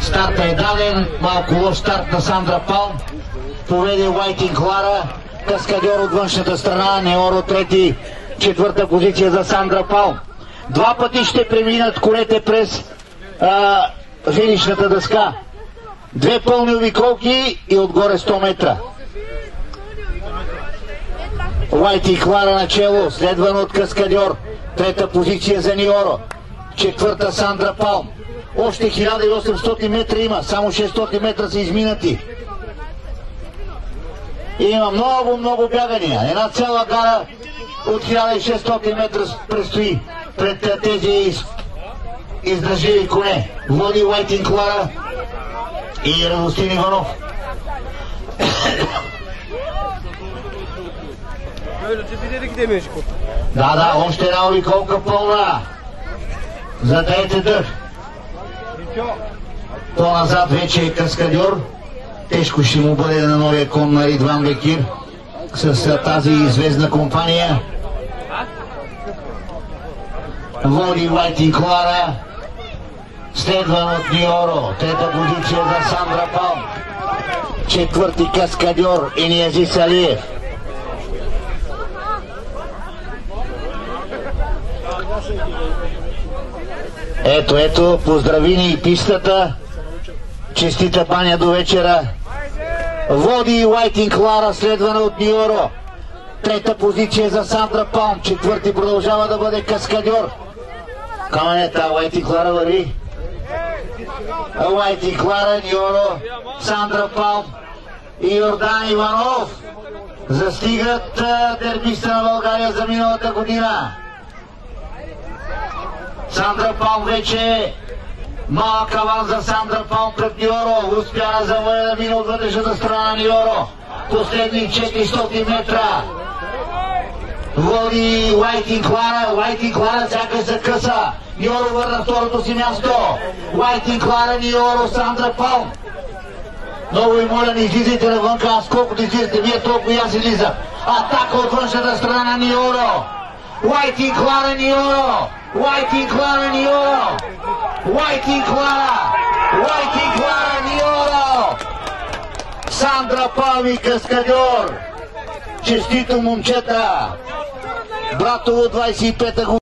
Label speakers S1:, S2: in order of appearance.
S1: Старта е даден, малко лош старт на Сандра Палм. Поведе Уайтинг Клара, каскадьор от външната страна, Неоро трети, четвърта позиция за Сандра Палм. Два пъти ще преминат конете през финишната дъска. Две пълни обиколки и отгоре 100 метра. Уайтинг Клара начело, следван от каскадьор, трета позиция за Ниоро, четвърта Сандра Палм. Още 1800 метра има, само 600 метра са изминати. И има много бягания. Една цяла гара от 1600 метра предстои пред тези издържливи коне. Води Уайтинг Клара и Радостин Иванов. Да, още една обиколка пълна. Задайте дъх. По-назад вече е каскадьор. Тежко ще му бъде на новия кон на Ридван Бекир с тази звездна компания. Води Уайтинг Клара, следван от Ниоро, трета позиция за Сандра Палм, четвърти каскадьор Ениазис Алиев. Ето, поздрави ни и пистата. Честита баня до вечера. Води Уайтинг Клара, следвана от Ниоро. Трета позиция за Сандра Палм. Четвърти продължава да бъде каскадьор. Каменета, Уайтинг Клара върви. Уайтинг Клара, Ниоро, Сандра Палм и Йордан Иванов застигат дербиста на България за миналата година. Сандра Палм вече малък аванс за Сандра Палм пред Ниоро. Успя да завоя да мина от вътрешната страна на Ниоро. Последни 400 метра. Води Уайтинг Клара. Уайтинг Клара сякаш се къса. Ниоро върна второто си място. Уайтинг Клара, Ниоро, Сандра Палм. Много ви моля, не излизайте навънка. Аз колкото излизате, вие толкова и аз излизам. Атака от външната страна на Ниоро. Уайтинг Клара, Ниоро. Уайтинг Клара, Ниоро. Уайтинг Клара. Уайтинг Клара, Ниоро. Сандра Палм и каскадьор. Честито, момчета. Братово 25-та година.